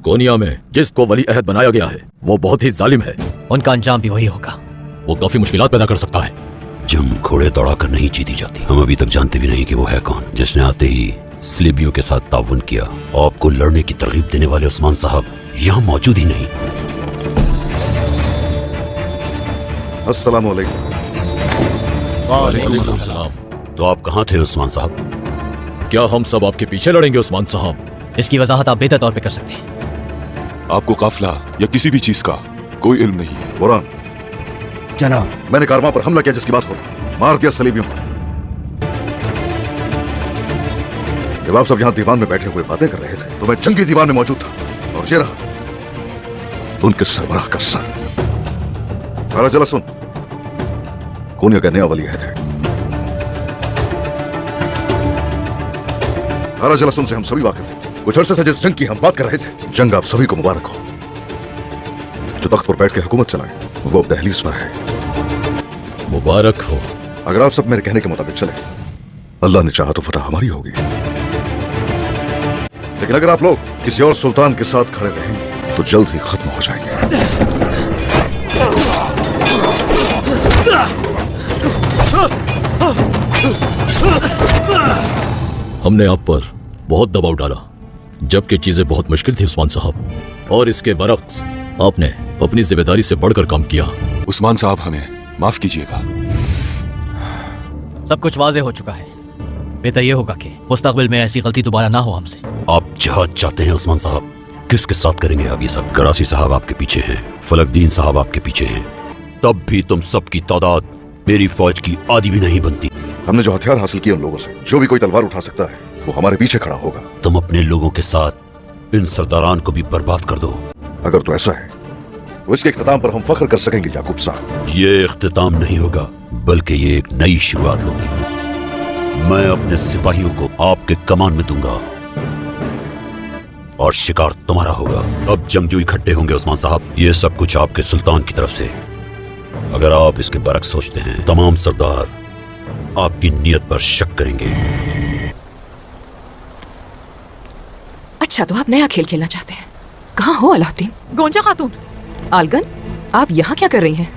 कोनिया में जिसको वली अहद बनाया गया है वो बहुत ही जालिम है। उनका अंजाम भी वही होगा। वो काफी मुश्किलात पैदा कर सकता है। जंग घोड़े दौड़ाकर नहीं जीती जाती। हम अभी तक जानते भी नहीं कि वो है कौन, जिसने आते ही स्लीबियों के साथ ताउन किया। आपको लड़ने की तरगीब देने वाले उस्मान साहब यहाँ मौजूद ही नहीं। अस्सलाम वालेकुम। वालेकुम अस्सलाम। तो आप कहाँ थे उस्मान साहब? क्या हम सब आपके पीछे लड़ेंगे उस्मान साहब? इसकी वजाहत आप बेहतर तौर पे कर सकते हैं। आपको काफिला या किसी भी चीज का कोई इल्म नहीं है। बुरान, जनाब, मैंने कारवां पर हमला किया जिसकी बात हो रही, मार दिया सलीबियों को। जब आप सब यहाँ दीवान में बैठे हुए बातें कर रहे थे तो मैं जंगी दीवान में मौजूद था, और ये रहा उनके सरबराह का सर। सारा चला सुन, कोनिया का नया वली अहद है। सारा जला सुन से हम सभी वाकिफ हैं। कुछ अरसे से जिस जंग की हम बात कर रहे थे, जंग आप सभी को मुबारक हो। जो तख्त पर बैठ के हुकूमत चलाए वो अब दहलीज पर है। मुबारक हो। अगर आप सब मेरे कहने के मुताबिक चले, अल्लाह ने चाहा तो फतह हमारी होगी। लेकिन अगर आप लोग किसी और सुल्तान के साथ खड़े रहेंगे तो जल्द ही खत्म हो जाएंगे। हमने आप पर बहुत दबाव डाला जबकि चीजें बहुत मुश्किल थी उस्मान साहब, और इसके बरक्स आपने अपनी जिम्मेदारी से बढ़कर काम किया। उस्मान साहब हमें माफ कीजिएगा। सब कुछ वाज़ेह हो चुका है। बेहतर ये होगा कि मुस्तकबिल में ऐसी गलती दोबारा ना हो हमसे। आप जहाज चाहते हैं उस्मान साहब? किसके साथ करेंगे आप ये सब? करासी साहब आपके पीछे हैं, फलकदीन साहब आपके पीछे हैं। तब भी तुम सबकी तादाद मेरी फौज की आधी भी नहीं बनती। हमने जो हथियार हासिल किए उन लोगों से, जो भी कोई तलवार उठा सकता है वो हमारे पीछे खड़ा होगा। तुम अपने लोगों के साथ इन सरदारान को भी बर्बाद कर दो। अगर तो ऐसा है तो इसके इख्तिताम पर हम फख्र कर सकेंगे याकूब साहब। ये इख्तिताम नहीं होगा, बल्कि ये एक नई शुरुआत होगी। मैं अपने सिपाहियों को आपके कमान में दूंगा और शिकार तुम्हारा होगा। अब जंगजू इकट्ठे होंगे उस्मान साहब। ये सब कुछ आपके सुल्तान की तरफ से। अगर आप इसके बरक्स सोचते हैं, तमाम सरदार आपकी नीयत पर शक करेंगे। अच्छा, तो आप नया खेल खेलना चाहते हैं। कहाँ हो अलाउद्दीन? गोंजा खातून। आलगन, आप यहाँ क्या कर रही हैं?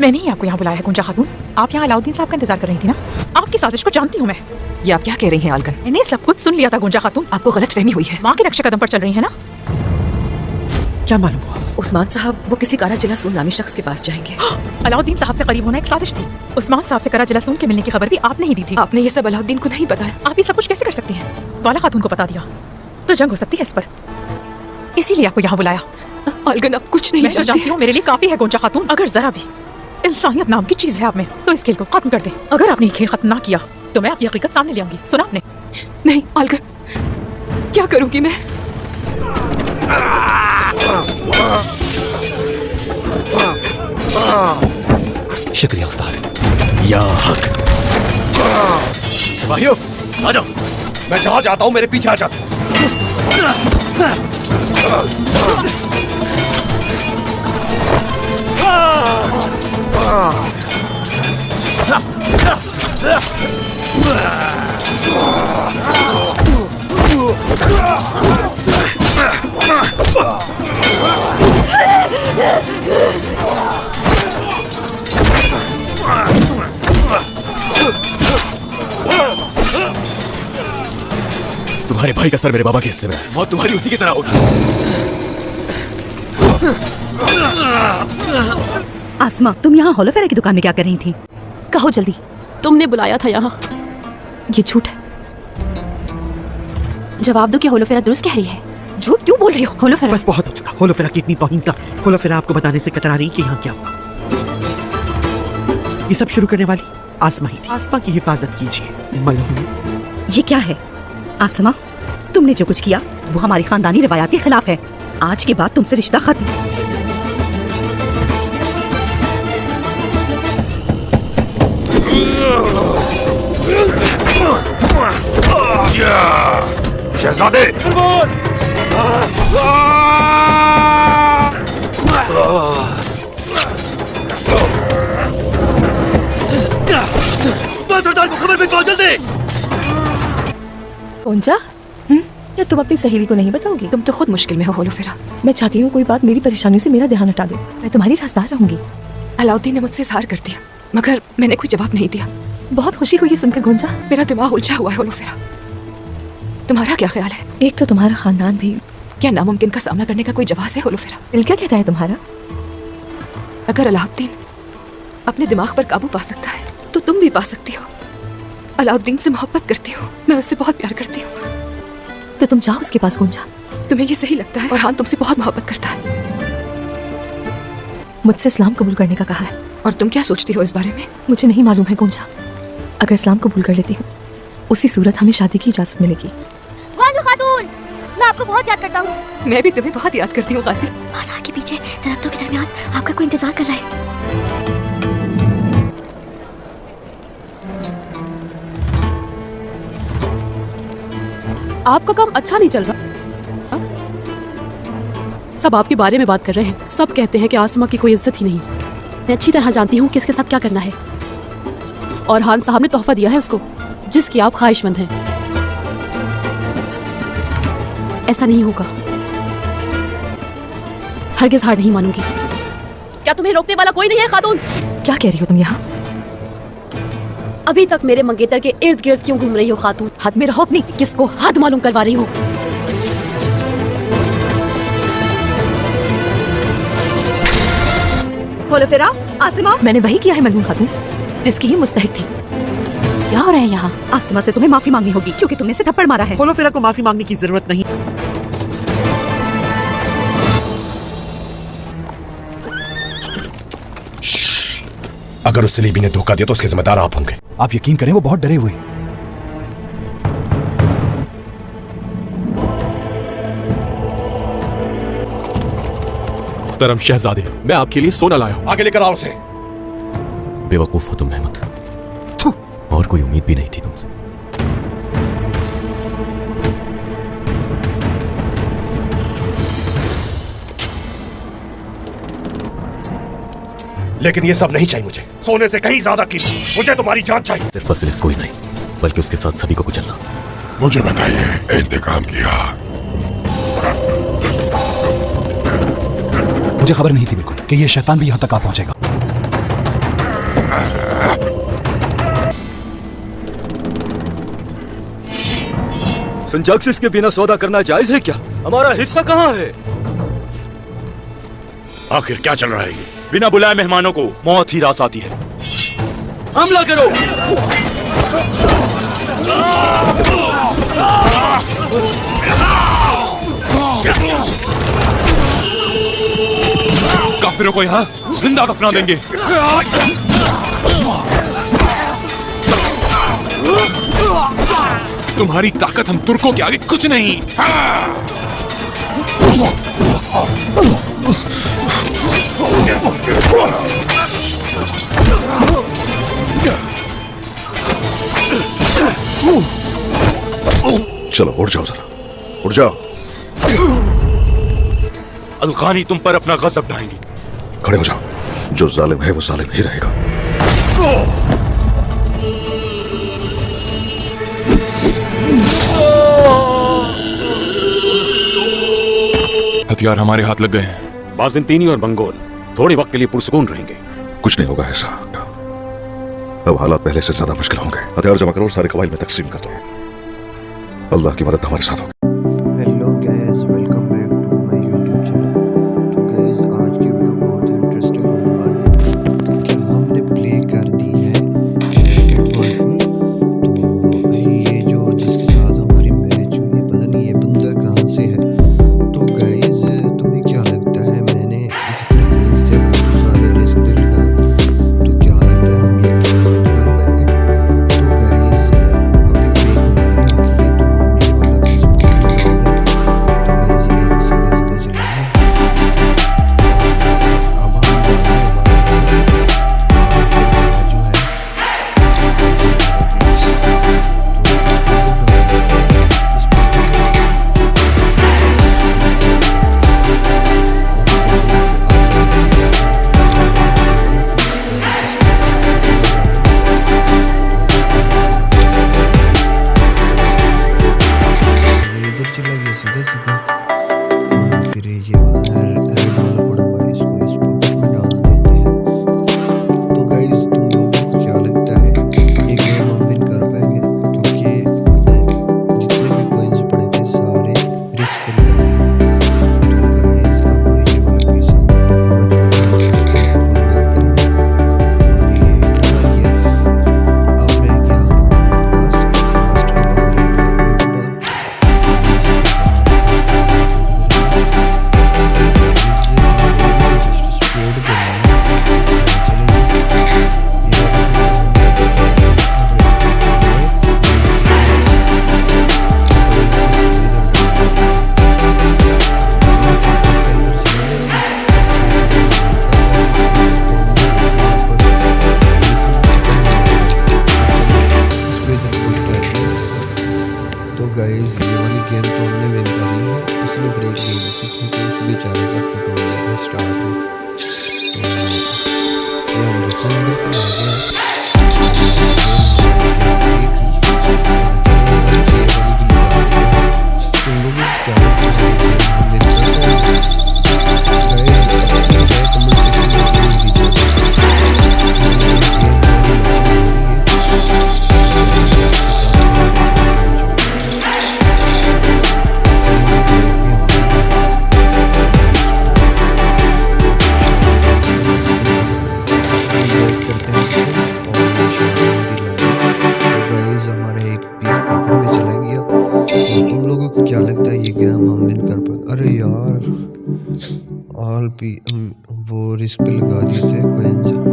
मैंने ही आपको यहाँ बुलाया है गोंजा खातून। आप यहाँ अलाउद्दीन साहब का इंतजार कर रही थी ना? आपकी साजिश को जानती हूँ मैं। ये आप क्या कह रही हैं आलगन? मैंने सब कुछ सुन लिया था गोंजा खातून। आपको गलतफहमी हुई है। माँ के नक्शे कदम पर चल रही है ना? क्या मालूम हुआ? उस्मान साहब वो किसी कारा जिलासून नामी शख्स के पास जाएंगे। अलाउद्दीन साहब से करीब होना एक साजिश थी। उस्मान साहब से करा जिलासून के मिलने की खबर भी आपने ही दी थी। आपने ये सब अलाउद्दीन को नहीं बताया। आप ये सब कुछ कैसे कर सकती हैं? वाला खातून को बता दिया तो जंग हो सकती है इस पर, इसीलिए आपको यहाँ बुलाया। आलगन, आप कुछ नहीं मैं तो जानती हूँ मेरे लिए काफी है गोंजा खातून। अगर जरा भी इंसानियत नाम की चीज है आप में तो इस खेल को खत्म कर दे। अगर आपने ये खेल खत्म ना किया तो मैं आपकी हकीकत सामने ले आऊंगी। सुना आपने? नहीं आलगन, क्या करूंगी मैं? शुक्रिया उस्ताद। या हक। सिपाहियों आ जाओ, मैं जहां जाता हूं मेरे पीछे आ जाओ। तुम्हारे भाई का सर मेरे बाबा के हिस्से में है, मौत तुम्हारी उसी की तरह होगी। आसमा, तुम यहाँ होलोफेरा की दुकान में क्या कर रही थी? कहो जल्दी, तुमने बुलाया था यहाँ। ये झूठ है। जवाब दो कि होलोफेरा दुरुस्त कह रही है। झूठ क्यों बोल रही हो? होलोफेरा बस बहुत हो चुका। होलोफेरा की इतनी तौहीन काफी। होलोफेरा आपको बताने से कतरा रही कि यहाँ क्या हुआ। ये सब शुरू करने वाली आसमा ही थी। आसमा की हिफाजत कीजिए मलूम। ये क्या है आसमा? तुमने जो कुछ किया वो हमारी खानदानी रिवायात के खिलाफ है। आज के बाद तुमसे रिश्ता खत्म। शहजादे, सरदार को खबर भिजवाओ जल्दी। गोंजा, या तुम अपनी सहेली को नहीं बताओगी? तुम तो खुद मुश्किल में हो होलोफेरा। मैं चाहती हूँ कोई बात मेरी परेशानी से मेरा ध्यान हटा दे। मैं तुम्हारी राजदार रहूंगी। अलाउद्दीन ने मुझसे इजहार कर दिया, मगर मैंने कोई जवाब नहीं दिया। बहुत खुशी हुई सुनकर गुंजा। मेरा दिमाग उलझा हुआ है होलोफेरा। तुम्हारा क्या ख्याल है? एक तो तुम्हारा खानदान भी। क्या नामुमकिन का सामना करने का कोई जवाब है होलोफेरा? दिल क्या कहता है तुम्हारा? अगर अलाउद्दीन अपने दिमाग पर काबू पा सकता है तो तुम भी पा सकती हो। अलाउद्दीन से मोहब्बत करती हूँ, मैं उससे बहुत प्यार करती हूँ। तो तुम जाओ उसके पास गुंजा। तुम्हें ये सही लगता है? और हाँ, तुमसे बहुत मोहब्बत करता है। मुझसे इस्लाम कबूल करने का कहा है। और तुम क्या सोचती हो इस बारे में? मुझे नहीं मालूम है गुंजा। अगर इस्लाम कबूल कर लेती हूँ उसी सूरत हमें शादी की इजाजत मिलेगी। वाजो खातून, मैं आपको बहुत याद करता हूँ। मैं भी तुम्हें बहुत याद करती हूँ कासिम। बाजार के पीछे दरख्तों के दरमियान आपका कोई इंतजार कर रहा है। आपका काम अच्छा नहीं चल रहा। सब आपके बारे में बात कर रहे हैं। सब कहते हैं कि आसमा की कोई इज्जत ही नहीं। मैं अच्छी तरह जानती हूँ किसके साथ क्या करना है। और हान साहब ने तोहफा दिया है उसको, जिसकी आप ख्वाहिशमंद हैं। ऐसा नहीं होगा, हरगिज़ हार नहीं मानूंगी। क्या तुम्हें रोकने वाला कोई नहीं है खातून? क्या कह रही हो तुम यहाँ? अभी तक मेरे मंगेतर के इर्द गिर्द क्यों घूम रही हो खातून? हाथ में रहो अपनी। किसको हद मालूम करवा रही हो? होलोफेरा, आसिमा। मैंने वही किया है मलूम खातून, जिसकी ही मुस्तहिक थी। क्या हो रहा है यहाँ? आसिमा से तुम्हें माफी मांगनी होगी क्योंकि तुमने इसे थप्पड़ मारा है। होलोफेरा को माफी मांगने की जरूरत नहीं। अगर उस सलीबी ने धोखा दिया तो उसके जिम्मेदार आप होंगे। आप यकीन करें वो बहुत डरे हुए। मोहतरम शहजादे, मैं आपके लिए सोना लाया हूं। आगे लेकर आओ उसे। बेवकूफ हो तुम रहमत, और कोई उम्मीद भी नहीं थी तुमसे। लेकिन ये सब नहीं चाहिए मुझे। सोने से कहीं ज्यादा कीमती मुझे तुम्हारी जान चाहिए। सिर्फ फसिलिस कोई नहीं, बल्कि उसके साथ सभी को कुचलना। मुझे बताइए, इंतकाम किया? मुझे खबर नहीं थी बिल्कुल कि ये शैतान भी यहाँ तक आ पहुंचेगा। संजाक्सिस के बिना सौदा करना जायज है क्या? हमारा हिस्सा कहाँ है? आखिर क्या चल रहा है ये? बिना बुलाए मेहमानों को मौत ही रास आती है। हमला करो! काफिरों को यहाँ जिंदा दफना देंगे। तुम्हारी ताकत हम तुर्कों के आगे कुछ नहीं। चलो उठ जाओ, जरा उठ जाओ। अलगानी तुम पर अपना गजब ढाएंगी। खड़े हो जाओ। जो जालिम है वो जालिम ही रहेगा। हथियार हमारे हाथ लग गए हैं। बाज़ंतीनी और मंगोल थोड़े वक्त के लिए पुरसुकून रहेंगे। कुछ नहीं होगा ऐसा। अब हालात पहले से ज्यादा मुश्किल होंगे। हथियार जमा करो और सारे कबाइल में तकसीम कर दो। अल्लाह की मदद हमारे साथ होगी। Hello guys, welcome back to my YouTube channel. तो गाइस आज की वीडियो बहुत ही इंटरेस्टिंग होने वाली है। तो क्या हमने प्ले कर दी है डेड बॉय को? तो ये जो जिसके साथ हमारी मैच हुई है, पता नहीं ये बंदा कहाँ से है। तो गाइस तुम्हें क्या लगता है, मैंने स्टेप सारे रिस्क पे लगा दी, तो क्या लगता है हम ये कर पाएंगे? तो गाइस अभी ब्रेक हमारी आ गई है, तो हम ये वाला तो गाइस ये गाइस ये वाली गेम तो हमने विन कर ली है, उसने ब्रेक ले ली थी क्योंकि उस बेचारे का फुट हो गया था स्टार्ट में। तो ये हम दूसरे नंबर पर आ गए। तुम लोगों को क्या लगता है हम विन कर रहे हैं? तुम लोगों को क्या लगता है ये गेम हम विन कर पाए? अरे यार ऑल पी वो रिस्क पे लगा दिए थे कॉइंस।